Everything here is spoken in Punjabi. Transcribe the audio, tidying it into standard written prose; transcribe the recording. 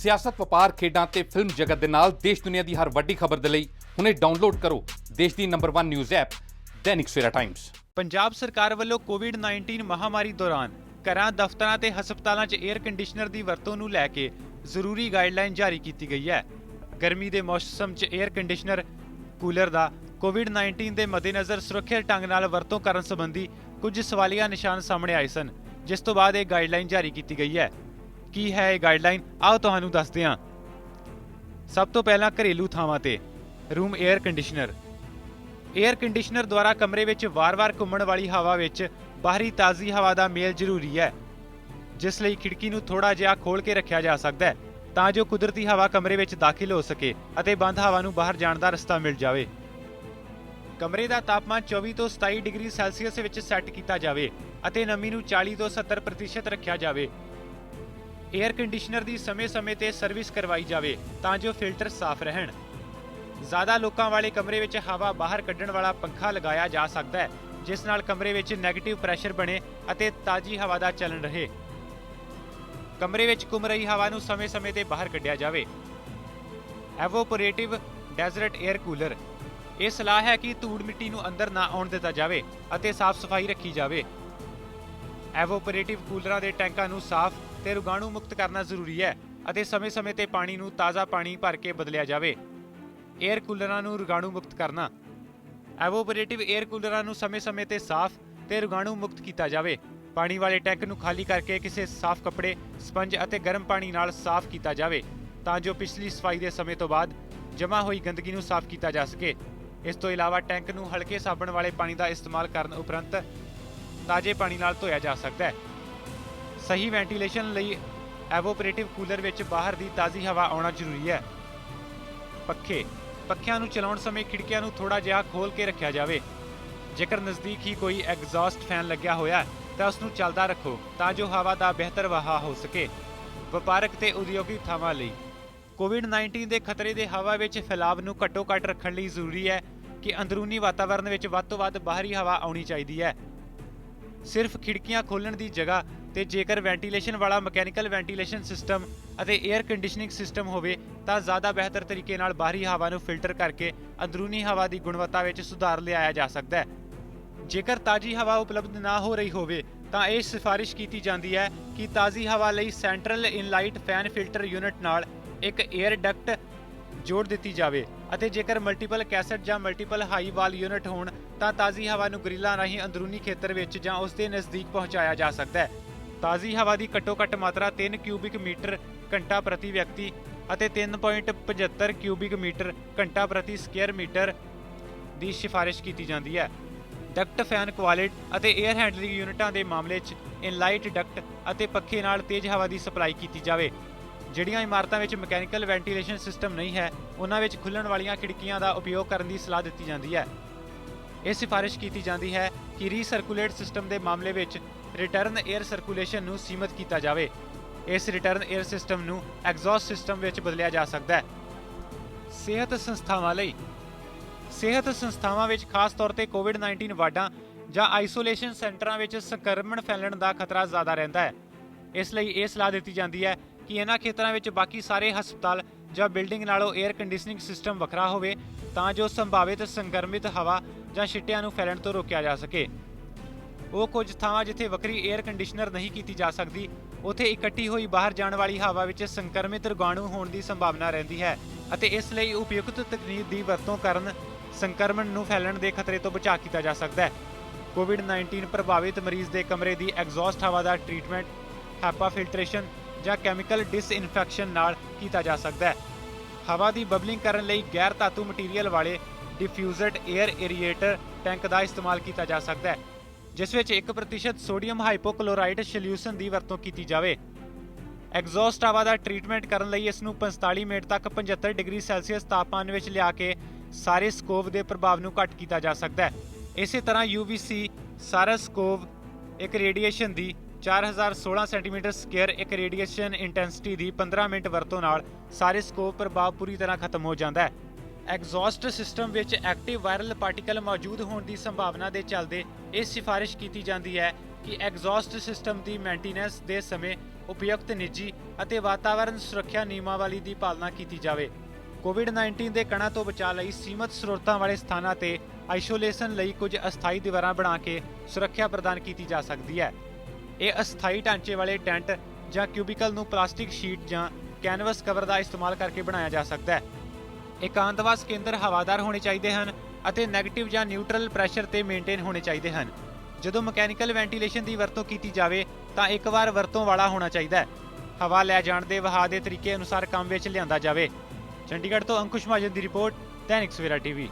ਸਿਆਸਤ, ਵਪਾਰ, ਖੇਡਾਂ ਤੇ ਫਿਲਮ ਜਗਤ ਦੇ ਨਾਲ ਦੇਸ਼ ਦੁਨੀਆ ਦੀ ਹਰ ਵੱਡੀ ਖਬਰ ਦੇ ਲਈ ਹੁਣੇ ਡਾਊਨਲੋਡ ਕਰੋ ਦੇਸ਼ ਦੀ number 1 news app Dainik Savera Times. Punjab ਸਰਕਾਰ ਵੱਲੋਂ ਕੋਵਿਡ-19 ਮਹਾਮਾਰੀ ਦੌਰਾਨ ਘਰਾਂ, ਦਫ਼ਤਰਾਂ ਤੇ ਹਸਪਤਾਲਾਂ 'ਚ 에ਅਰ ਕੰਡੀਸ਼ਨਰ ਦੀ ਵਰਤੋਂ ਨੂੰ ਲੈ ਕੇ ਜ਼ਰੂਰੀ ਗਾਈਡਲਾਈਨ ਜਾਰੀ ਕੀਤੀ ਗਈ ਹੈ। ਗਰਮੀ ਦੇ ਮੌਸਮ 'ਚ 에ਅਰ ਕੰਡੀਸ਼ਨਰ, ਕੂਲਰ ਦਾ ਕੋਵਿਡ-19 ਦੇ ਮੱਦੇਨਜ਼ਰ ਸੁਰੱਖਿਅਤ ਢੰਗ ਨਾਲ ਵਰਤੋਂ ਕਰਨ ਸੰਬੰਧੀ ਕੁਝ ਸਵਾਲੀਆ ਨਿਸ਼ਾਨ ਸਾਹਮਣੇ ਆਏ ਸਨ, ਜਿਸ ਤੋਂ ਬਾਅਦ ਇਹ ਗਾਈਡਲਾਈਨ ਜਾਰੀ ਕੀਤੀ ਗਈ ਹੈ। ਕੀ ਹੈ ਇਹ ਗਾਈਡਲਾਈਨ, ਆਓ ਤੁਹਾਨੂੰ ਦੱਸਦੇ ਹਾਂ। ਸਭ ਤੋਂ ਪਹਿਲਾਂ ਘਰੇਲੂ ਥਾਵਾਂ ਤੇ room air conditioner. Air conditioner ਦੁਆਰਾ ਕਮਰੇ ਵਿੱਚ ਵਾਰ-ਵਾਰ ਘੁੰਮਣ ਵਾਲੀ ਹਵਾ ਵਿੱਚ ਬਾਹਰੀ ਤਾਜ਼ੀ ਹਵਾ ਦਾ ਮੇਲ ਜ਼ਰੂਰੀ ਹੈ, ਜਿਸ ਲਈ ਖਿੜਕੀ ਨੂੰ ਥੋੜਾ ਜਿਹਾ ਖੋਲ੍ਹ ਕੇ ਰੱਖਿਆ ਜਾ ਸਕਦਾ ਹੈ ਤਾਂ ਜੋ ਕੁਦਰਤੀ ਹਵਾ ਕਮਰੇ ਵਿੱਚ ਦਾਖਲ ਹੋ ਸਕੇ ਅਤੇ ਬੰਦ ਹਵਾ ਨੂੰ ਬਾਹਰ ਜਾਣ ਦਾ ਰਸਤਾ ਮਿਲ ਜਾਵੇ। ਕਮਰੇ ਦਾ ਤਾਪਮਾਨ 24 ਤੋਂ 27 ਡਿਗਰੀ ਸੈਲਸੀਅਸ ਵਿੱਚ ਸੈੱਟ ਕੀਤਾ ਜਾਵੇ ਅਤੇ ਨਮੀ ਨੂੰ 40 ਤੋਂ 70% ਰੱਖਿਆ ਜਾਵੇ। 에ਅਰ ਕੰਡੀਸ਼ਨਰ ਦੀ ਸਮੇਂ-ਸਮੇਂ ਤੇ ਸਰਵਿਸ ਕਰਵਾਈ ਜਾਵੇ ਤਾਂ ਜੋ ਫਿਲਟਰ ਸਾਫ਼ ਰਹਿਣ। ਜ਼ਿਆਦਾ ਲੋਕਾਂ ਵਾਲੇ ਕਮਰੇ ਵਿੱਚ ਹਵਾ ਬਾਹਰ ਕੱਢਣ ਵਾਲਾ ਪੰਖਾ ਲਗਾਇਆ ਜਾ ਸਕਦਾ ਹੈ, ਜਿਸ ਨਾਲ ਕਮਰੇ ਵਿੱਚ ਨੈਗੇਟਿਵ ਪ੍ਰੈਸ਼ਰ ਬਣੇ ਅਤੇ ਤਾਜ਼ੀ ਹਵਾ ਦਾ ਚੱਲਣ ਰਹੇ। ਕਮਰੇ ਵਿੱਚ ਘੁੰਮ ਰਹੀ ਹਵਾ ਨੂੰ ਸਮੇਂ-ਸਮੇਂ ਤੇ ਬਾਹਰ ਕੱਢਿਆ ਜਾਵੇ। ਐਵੋਪੋਰੇਟਿਵ ਡੈਜ਼ਰਟ 에ਅਰ ਕੂਲਰ। ਇਹ ਸਲਾਹ ਹੈ ਕਿ ਧੂੜ ਮਿੱਟੀ ਨੂੰ ਅੰਦਰ ਨਾ ਆਉਣ ਦਿੱਤਾ ਜਾਵੇ ਅਤੇ ਸਾਫ਼ ਸਫਾਈ ਰੱਖੀ ਜਾਵੇ। ਐਵੋਪੋਰੇਟਿਵ ਕੂਲਰਾਂ ਦੇ ਟੈਂਕਾਂ ਨੂੰ ਸਾਫ਼ ਤੇ ਰੋਗਾਣੂ ਮੁਕਤ ਕਰਨਾ ਜ਼ਰੂਰੀ ਹੈ ਅਤੇ ਸਮੇਂ-ਸਮੇਂ ਤੇ ਪਾਣੀ ਨੂੰ ਤਾਜ਼ਾ ਪਾਣੀ ਭਰ ਕੇ ਬਦਲਿਆ ਜਾਵੇ। 에ਅਰ ਕੂਲਰਾਂ ਨੂੰ ਰੋਗਾਣੂ ਮੁਕਤ ਕਰਨਾ। ਐਵੋਪੋਰੇਟਿਵ 에ਅਰ ਕੂਲਰਾਂ ਨੂੰ ਸਮੇਂ-ਸਮੇਂ ਤੇ ਸਾਫ਼ ਤੇ ਰੋਗਾਣੂ ਮੁਕਤ ਕੀਤਾ ਜਾਵੇ। ਪਾਣੀ ਵਾਲੇ ਟੈਂਕ ਨੂੰ ਖਾਲੀ ਕਰਕੇ ਕਿਸੇ ਸਾਫ਼ ਕੱਪੜੇ, ਸਪੰਜ ਅਤੇ ਗਰਮ ਪਾਣੀ ਨਾਲ ਸਾਫ਼ ਕੀਤਾ ਜਾਵੇ ਤਾਂ ਜੋ ਪਿਛਲੀ ਸਫਾਈ ਦੇ ਸਮੇਂ ਤੋਂ ਬਾਅਦ ਜਮ੍ਹਾਂ ਹੋਈ ਗੰਦਗੀ ਨੂੰ ਸਾਫ਼ ਕੀਤਾ ਜਾ ਸਕੇ। ਇਸ ਤੋਂ ਇਲਾਵਾ ਟੈਂਕ ਨੂੰ ਹਲਕੇ ਸਾਬਣ ਵਾਲੇ ਪਾਣੀ ਦਾ ਇਸਤੇਮਾਲ ਕਰਨ ਉਪਰੰਤ ਤਾਜ਼ੇ ਪਾਣੀ ਨਾਲ ਧੋਇਆ ਜਾ ਸਕਦਾ ਹੈ। ਸਹੀ ਵੈਂਟੀਲੇਸ਼ਨ ਲਈ ਐਵੋਪੋਰੇਟਿਵ ਕੂਲਰ ਵਿੱਚ ਬਾਹਰ ਦੀ ਤਾਜ਼ੀ ਹਵਾ ਆਉਣਾ ਜ਼ਰੂਰੀ ਹੈ। ਪੱਖਿਆਂ ਨੂੰ ਚਲਾਉਣ ਸਮੇਂ ਖਿੜਕੀਆਂ ਨੂੰ ਥੋੜਾ ਜਿਹਾ ਖੋਲ੍ਹ ਕੇ ਰੱਖਿਆ ਜਾਵੇ। ਜੇਕਰ ਨਜ਼ਦੀਕ ਹੀ ਕੋਈ ਐਗਜ਼ੌਸਟ ਫੈਨ ਲੱਗਿਆ ਹੋਇਆ ਤਾਂ ਉਸ ਨੂੰ ਚੱਲਦਾ ਰੱਖੋ ਤਾਂ ਜੋ ਹਵਾ ਦਾ ਬਿਹਤਰ ਵਹਾਅ ਹੋ ਸਕੇ। ਵਪਾਰਕ ਤੇ ਉਦਯੋਗਿਕ ਥਾਵਾਂ ਲਈ ਕੋਵਿਡ-19 ਦੇ ਖਤਰੇ ਦੇ ਹਵਾ ਵਿੱਚ ਫੈਲਾਅ ਨੂੰ ਘੱਟੋ-ਘੱਟ ਰੱਖਣ ਲਈ ਜ਼ਰੂਰੀ ਹੈ ਕਿ ਅੰਦਰੂਨੀ ਵਾਤਾਵਰਣ ਵਿੱਚ ਵੱਧ ਤੋਂ ਵੱਧ ਬਾਹਰੀ ਹਵਾ ਆਉਣੀ ਚਾਹੀਦੀ ਹੈ। ਸਿਰਫ ਖਿੜਕੀਆਂ ਖੋਲ੍ਹਣ ਦੀ ਜਗ੍ਹਾ ਤੇ ਜੇਕਰ ਵੈਂਟੀਲੇਸ਼ਨ ਵਾਲਾ ਮਕੈਨੀਕਲ ਵੈਂਟੀਲੇਸ਼ਨ ਸਿਸਟਮ ਅਤੇ 에ਅਰ ਕੰਡੀਸ਼ਨਿੰਗ ਸਿਸਟਮ ਹੋਵੇ ਤਾਂ ਜ਼ਿਆਦਾ ਬਿਹਤਰ ਤਰੀਕੇ ਨਾਲ ਬਾਹਰੀ ਹਵਾ ਨੂੰ ਫਿਲਟਰ ਕਰਕੇ ਅੰਦਰੂਨੀ ਹਵਾ ਦੀ ਗੁਣਵੱਤਾ ਵਿੱਚ ਸੁਧਾਰ ਲਿਆਇਆ ਜਾ ਸਕਦਾ ਹੈ। ਜੇਕਰ ਤਾਜ਼ੀ ਹਵਾ ਉਪਲਬਧ ਨਾ ਹੋ ਰਹੀ ਹੋਵੇ ਤਾਂ ਇਹ ਸਿਫਾਰਿਸ਼ ਕੀਤੀ ਜਾਂਦੀ ਹੈ ਕਿ ਤਾਜ਼ੀ ਹਵਾ ਲਈ ਸੈਂਟਰਲ ਇਨਲਾਈਟ ਫੈਨ ਫਿਲਟਰ ਯੂਨਿਟ ਨਾਲ ਇੱਕ 에ਅਰ ਡਕਟ ਜੋੜ ਦਿੱਤੀ ਜਾਵੇ ਅਤੇ ਜੇਕਰ ਮਲਟੀਪਲ ਕੈਸਟ ਜਾਂ ਮਲਟੀਪਲ ਹਾਈ ਵਾਲ ਯੂਨਿਟ ਹੋਣ ਤਾਂ ਤਾਜ਼ੀ ਹਵਾ ਨੂੰ ਗ੍ਰਿਲਾਂ ਰਾਹੀਂ ਅੰਦਰੂਨੀ ਖੇਤਰ ਵਿੱਚ ਜਾਂ ਉਸ ਦੇ ਨਜ਼ਦੀਕ ਪਹੁੰਚਾਇਆ ਜਾ ਸਕਦਾ ਹੈ। ਤਾਜ਼ੀ ਹਵਾ ਦੀ ਘੱਟੋ-ਘੱਟ ਮਾਤਰਾ 3 ਕਿਊਬਿਕ ਮੀਟਰ ਘੰਟਾ ਪ੍ਰਤੀ ਵਿਅਕਤੀ ਅਤੇ 3.75 ਕਿਊਬਿਕ ਮੀਟਰ ਘੰਟਾ ਪ੍ਰਤੀ ਸਕੁਅਰ ਮੀਟਰ ਦੀ ਸਿਫਾਰਿਸ਼ ਕੀਤੀ ਜਾਂਦੀ ਹੈ। ਡਕਟ ਫੈਨ ਕੁਆਲਿਟ ਅਤੇ 에ਅਰ ਹੈਂਡਲਿੰਗ ਯੂਨਿਟਾਂ ਦੇ ਮਾਮਲੇ 'ਚ ਇਨਲਾਈਟ ਡਕਟ ਅਤੇ ਪੱਖੇ ਨਾਲ ਤੇਜ਼ ਹਵਾ ਦੀ ਸਪਲਾਈ ਕੀਤੀ ਜਾਵੇ। ਜਿਹੜੀਆਂ ਇਮਾਰਤਾਂ ਵਿੱਚ ਮਕੈਨੀਕਲ ਵੈਂਟੀਲੇਸ਼ਨ ਸਿਸਟਮ ਨਹੀਂ ਹੈ, ਉਹਨਾਂ ਵਿੱਚ ਖੁੱਲ੍ਹਣ ਵਾਲੀਆਂ ਖਿੜਕੀਆਂ ਦਾ ਉਪਯੋਗ ਕਰਨ ਦੀ ਸਲਾਹ ਦਿੱਤੀ ਜਾਂਦੀ ਹੈ। ਇਹ ਸਿਫਾਰਿਸ਼ ਕੀਤੀ ਜਾਂਦੀ ਹੈ ਕਿ ਰੀਸਰਕੂਲੇਟ ਸਿਸਟਮ ਦੇ ਮਾਮਲੇ ਵਿੱਚ ਰਿਟਰਨ 에ਅਰ ਸਰਕੂਲੇਸ਼ਨ ਨੂੰ ਸੀਮਤ ਕੀਤਾ ਜਾਵੇ। ਇਸ ਰਿਟਰਨ 에ਅਰ ਸਿਸਟਮ ਨੂੰ ਐਗਜ਼ੌਸਟ ਸਿਸਟਮ ਵਿੱਚ ਬਦਲਿਆ ਜਾ ਸਕਦਾ ਹੈ। ਸਿਹਤ ਸੰਸਥਾਵਾਂ ਲਈ ਸਿਹਤ ਸੰਸਥਾਵਾਂ ਵਿੱਚ ਖਾਸ ਤੌਰ ਤੇ ਕੋਵਿਡ-19 ਵਾਰਡਾਂ ਜਾਂ ਆਈਸੋਲੇਸ਼ਨ ਸੈਂਟਰਾਂ ਵਿੱਚ ਸੰਕਰਮਣ ਫੈਲਣ ਦਾ ਖਤਰਾ ਜ਼ਿਆਦਾ ਰਹਿੰਦਾ ਹੈ। ਇਸ ਲਈ ਇਹ ਸਲਾਹ ਦਿੱਤੀ ਜਾਂਦੀ ਹੈ ਕਿ ਇਹਨਾਂ ਖੇਤਰਾਂ ਵਿੱਚ ਬਾਕੀ ਸਾਰੇ ਹਸਪਤਾਲ ਜਾਂ ਬਿਲਡਿੰਗ ਨਾਲੋਂ 에ਅਰ ਕੰਡੀਸ਼ਨਿੰਗ ਸਿਸਟਮ ਵੱਖਰਾ ਹੋਵੇ ਤਾਂ ਜੋ ਸੰਭਾਵਿਤ ਸੰਕਰਮਿਤ ਹਵਾ ਜਾਂ ਛਿੱਟਿਆਂ ਨੂੰ ਫੈਲਣ ਤੋਂ ਰੋਕਿਆ ਜਾ ਸਕੇ। ਉਹ ਕੁਝ ਥਾਵਾਂ ਜਿੱਥੇ ਵੱਖਰੀ 에ਅਰ ਕੰਡੀਸ਼ਨਰ ਨਹੀਂ ਕੀਤੀ ਜਾ ਸਕਦੀ, ਉੱਥੇ ਇਕੱਠੀ ਹੋਈ ਬਾਹਰ ਜਾਣ ਵਾਲੀ ਹਵਾ ਵਿੱਚ ਸੰਕਰਮਿਤ ਰੋਗਾਣੂ ਹੋਣ ਦੀ ਸੰਭਾਵਨਾ ਰਹਿੰਦੀ ਹੈ ਅਤੇ ਇਸ ਲਈ ਉਪਯੁਕਤ ਤਕਨੀਕ ਦੀ ਵਰਤੋਂ ਕਰਨ ਸੰਕਰਮਣ ਨੂੰ ਫੈਲਣ ਦੇ ਖਤਰੇ ਤੋਂ ਬਚਾਅ ਕੀਤਾ ਜਾ ਸਕਦਾ ਹੈ। ਕੋਵਿਡ-19 ਪ੍ਰਭਾਵਿਤ ਮਰੀਜ਼ ਦੇ ਕਮਰੇ ਦੀ ਐਗਜ਼ੌਸਟ ਹਵਾ ਦਾ ਟ੍ਰੀਟਮੈਂਟ ਹੈਪਾ ਫਿਲਟਰੇਸ਼ਨ ਜਾਂ ਕੈਮੀਕਲ ਡਿਸਇਨਫੈਕਸ਼ਨ ਨਾਲ ਕੀਤਾ ਜਾ ਸਕਦਾ ਹੈ। ਹਵਾ ਦੀ ਬਬਲਿੰਗ ਕਰਨ ਲਈ ਗੈਰ ਧਾਤੂ ਮਟੀਰੀਅਲ ਵਾਲੇ ਡਿਫਿਊਜ਼ਡ 에ਅਰ ਏਰੀਏਟਰ ਟੈਂਕ ਦਾ ਇਸਤੇਮਾਲ ਕੀਤਾ ਜਾ ਸਕਦਾ ਹੈ, ਜਿਸ ਵਿੱਚ 1% ਸੋਡੀਅਮ ਹਾਈਪੋਕਲੋਰਾਈਡ ਸੋਲਿਊਸ਼ਨ ਦੀ ਵਰਤੋਂ ਕੀਤੀ ਜਾਵੇ। ਐਗਜ਼ੌਸਟ ਹਵਾ ਦਾ ਟ੍ਰੀਟਮੈਂਟ ਕਰਨ ਲਈ ਇਸ ਨੂੰ 45 ਮਿੰਟ ਤੱਕ 75 ਡਿਗਰੀ ਸੈਲਸੀਅਸ ਤਾਪਮਾਨ ਵਿੱਚ ਲਿਆ ਕੇ ਸਾਰੇ ਸਕੋਵ ਦੇ ਪ੍ਰਭਾਵ ਨੂੰ ਘੱਟ ਕੀਤਾ ਜਾ ਸਕਦਾ ਹੈ। ਇਸੇ ਤਰ੍ਹਾਂ UVC ਸਾਰਸ-ਕੋਵ ਇੱਕ ਰੇਡੀਏਸ਼ਨ ਦੀ 4016 ਸੈਂਟੀਮੀਟਰ ਸਕੁਅਰ ਇੱਕ ਰੇਡੀਏਸ਼ਨ ਇੰਟੈਂਸਿਟੀ ਦੀ 15 ਮਿੰਟ ਵਰਤੋਂ ਨਾਲ ਸਾਰੇ ਸਕੋਪ ਪ੍ਰਭਾਵ ਪੂਰੀ ਤਰ੍ਹਾਂ ਖਤਮ ਹੋ ਜਾਂਦਾ ਹੈ। ਐਗਜ਼ੌਸਟ ਸਿਸਟਮ ਵਿੱਚ ਐਕਟਿਵ ਵਾਇਰਲ ਪਾਰਟੀਕਲ ਮੌਜੂਦ ਹੋਣ ਦੀ ਸੰਭਾਵਨਾ ਦੇ ਚੱਲਦੇ ਇਹ ਸਿਫਾਰਿਸ਼ ਕੀਤੀ ਜਾਂਦੀ ਹੈ ਕਿ ਐਗਜ਼ੌਸਟ ਸਿਸਟਮ ਦੀ ਮੇਨਟੇਨੈਂਸ ਦੇ ਸਮੇਂ ਉਪਯੁਕਤ ਨਿੱਜੀ ਅਤੇ ਵਾਤਾਵਰਣ ਸੁਰੱਖਿਆ ਨਿਯਮਾਵਲੀ ਦੀ ਪਾਲਣਾ ਕੀਤੀ ਜਾਵੇ। ਕੋਵਿਡ-19 ਦੇ ਕਣਾਂ ਤੋਂ ਬਚਾਅ ਲਈ ਸੀਮਤ ਸਰੋਤਾਂ ਵਾਲੇ ਸਥਾਨਾਂ ਤੇ ਆਈਸੋਲੇਸ਼ਨ ਲਈ ਕੁਝ ਅਸਥਾਈ ਦੀਵਾਰਾਂ ਬਣਾ ਕੇ ਸੁਰੱਖਿਆ ਪ੍ਰਦਾਨ ਕੀਤੀ ਜਾ ਸਕਦੀ ਹੈ। ਇਹ ਅਸਥਾਈ ਢਾਂਚੇ ਵਾਲੇ ਟੈਂਟ ਜਾਂ ਕਿਊਬਿਕਲ ਨੂੰ ਪਲਾਸਟਿਕ ਸ਼ੀਟ ਜਾਂ ਕੈਨਵਸ ਕਵਰ ਦਾ ਇਸਤੇਮਾਲ ਕਰਕੇ ਬਣਾਇਆ ਜਾ ਸਕਦਾ ਹੈ। ਇਕਾਂਤਵਾਸ ਕੇਂਦਰ ਹਵਾਦਾਰ ਹੋਣੇ ਚਾਹੀਦੇ ਹਨ ਅਤੇ ਨੈਗੇਟਿਵ ਜਾਂ ਨਿਊਟਰਲ ਪ੍ਰੈਸ਼ਰ ਤੇ ਮੇਨਟੇਨ ਹੋਣੇ ਚਾਹੀਦੇ ਹਨ। ਜਦੋਂ ਮਕੈਨੀਕਲ ਵੈਂਟੀਲੇਸ਼ਨ ਦੀ ਵਰਤੋਂ ਕੀਤੀ ਜਾਵੇ ਤਾਂ ਇੱਕ ਵਾਰ ਵਰਤੋਂ ਵਾਲਾ ਹੋਣਾ ਚਾਹੀਦਾ ਹੈ। ਹਵਾ ਲੈ ਜਾਣ ਦੇ ਵਹਾਅ ਦੇ ਤਰੀਕੇ ਅਨੁਸਾਰ ਕੰਮ ਵਿੱਚ ਲਿਆਂਦਾ ਜਾਵੇ। ਚੰਡੀਗੜ੍ਹ ਤੋਂ ਅੰਕੁਸ਼ ਮਹਾਜਨ ਦੀ ਰਿਪੋਰਟ, ਦੈਨਿਕ ਸਵੇਰਾ ਟੀਵੀ।